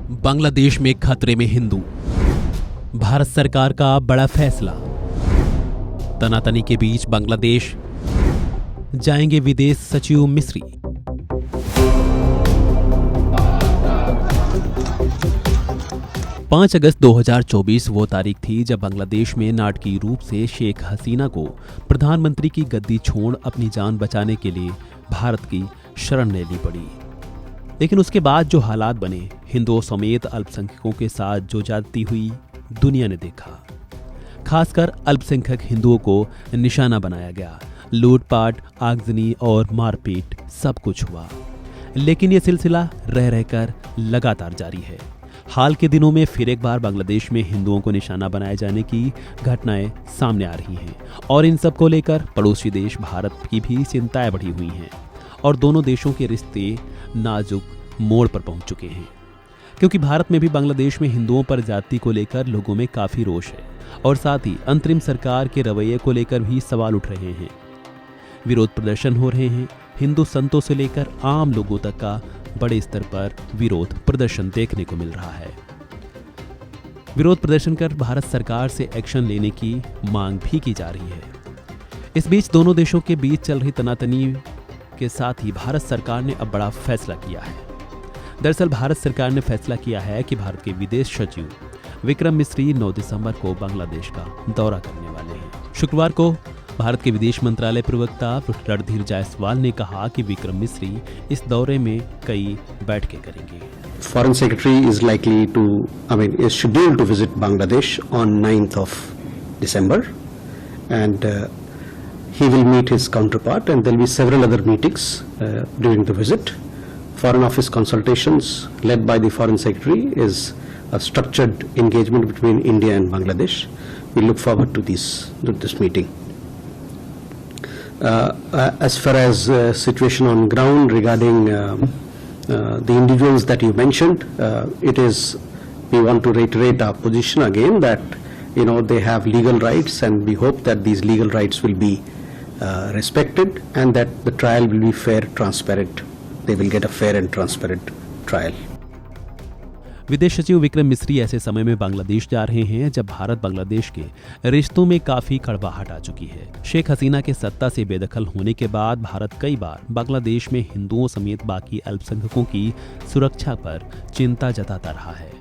बांग्लादेश में खतरे में हिंदू, भारत सरकार का बड़ा फैसला। तनातनी के बीच बांग्लादेश जाएंगे विदेश सचिव मिस्री। पाँच अगस्त 2024 वो तारीख थी जब बांग्लादेश में नाटकीय रूप से शेख हसीना को प्रधानमंत्री की गद्दी छोड़ अपनी जान बचाने के लिए भारत की शरण लेनी पड़ी। लेकिन उसके बाद जो हालात बने, हिंदुओं समेत अल्पसंख्यकों के साथ जो ज्यादती हुई, दुनिया ने देखा। खासकर अल्पसंख्यक हिंदुओं को निशाना बनाया गया। लूटपाट, आगजनी और मारपीट सब कुछ हुआ। लेकिन यह सिलसिला रह रहकर लगातार जारी है। हाल के दिनों में फिर एक बार बांग्लादेश में हिंदुओं को निशाना बनाए जाने की घटनाएं सामने आ रही हैं और इन सब को लेकर पड़ोसी देश भारत की भी चिंताएं बढ़ी हुई हैं और दोनों देशों के रिश्ते नाजुक मोड़ पर पहुंच चुके हैं, क्योंकि भारत में भी बांग्लादेश में हिंदुओं पर जाति को लेकर लोगों में काफी रोष है और साथ ही अंतरिम सरकार के रवैये को लेकर भी सवाल उठ रहे हैं। विरोध प्रदर्शन हो रहे हैं। हिंदू संतों से लेकर आम लोगों तक का बड़े स्तर पर विरोध प्रदर्शन देखने को मिल रहा है। विरोध प्रदर्शन कर भारत सरकार से एक्शन लेने की मांग भी की जा रही है। इस बीच दोनों देशों के बीच चल रही तनातनी के साथ ही भारत सरकार ने अब बड़ा फैसला किया है। दरअसल भारत सरकार ने फैसला किया है कि भारत के विदेश सचिव विक्रम मिस्री 9 दिसंबर को बांग्लादेश का दौरा करने वाले हैं। शुक्रवार को भारत के विदेश मंत्रालय प्रवक्ता रणधीर जायसवाल ने कहा कि विक्रम मिस्री इस दौरे में कई बैठकें करेंगे। Foreign Secretary is likely to, is scheduled to visit Bangladesh on 9th of December, and he will meet his counterpart, and there will be several other meetings during the visit. Foreign Office consultations led by the Foreign Secretary is a structured engagement between India and Bangladesh. We look forward to this meeting. As far as situation on ground regarding the individuals that you mentioned, we want to reiterate our position again that they have legal rights, and we hope that these legal rights will be respected and that the trial will be fair, transparent. They will get a fair and transparent trial. विदेश सचिव विक्रम मिस्री ऐसे समय में बांग्लादेश जा रहे हैं जब भारत बांग्लादेश के रिश्तों में काफी कड़वाहट आ चुकी है। शेख हसीना के सत्ता से बेदखल होने के बाद भारत कई बार बांग्लादेश में हिंदुओं समेत बाकी अल्पसंख्यकों की सुरक्षा पर चिंता जताता रहा है।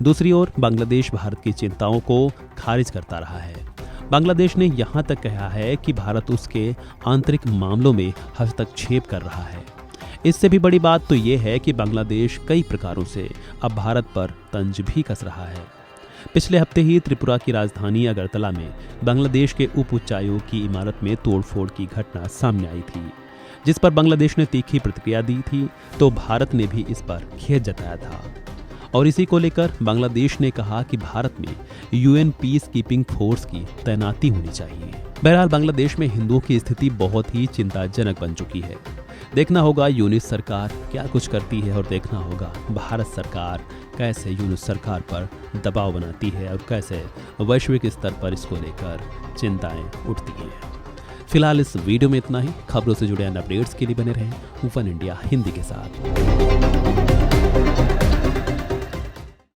दूसरी ओर बांग्लादेश भारत की चिंताओं को खारिज करता रहा है। बांग्लादेश ने यहां तक कहा है कि भारत उसके आंतरिक मामलों में हस्तक्षेप कर रहा है। इससे भी बड़ी बात तो ये है कि बांग्लादेश कई प्रकारों से अब भारत पर तंज भी कस रहा है। पिछले हफ्ते ही त्रिपुरा की राजधानी अगरतला में बांग्लादेश के उप उच्चायोग की इमारत में तोड़फोड़ की घटना सामने आई थी, जिस पर बांग्लादेश ने तीखी प्रतिक्रिया दी थी, तो भारत ने भी इस पर खेद जताया था। और इसी को लेकर बांग्लादेश ने कहा कि भारत में यूएन पीस कीपिंग फोर्स की तैनाती होनी चाहिए। बहरहाल बांग्लादेश में हिंदुओं की स्थिति बहुत ही चिंताजनक बन चुकी है। देखना होगा यूनिस सरकार क्या कुछ करती है और देखना होगा भारत सरकार कैसे यूनिस सरकार पर दबाव बनाती है और कैसे वैश्विक स्तर पर इसको लेकर चिंताएं उठती हैं। फिलहाल इस वीडियो में इतना ही। खबरों से जुड़े अन्य अपडेट्स के लिए बने रहें वन इंडिया हिंदी के साथ।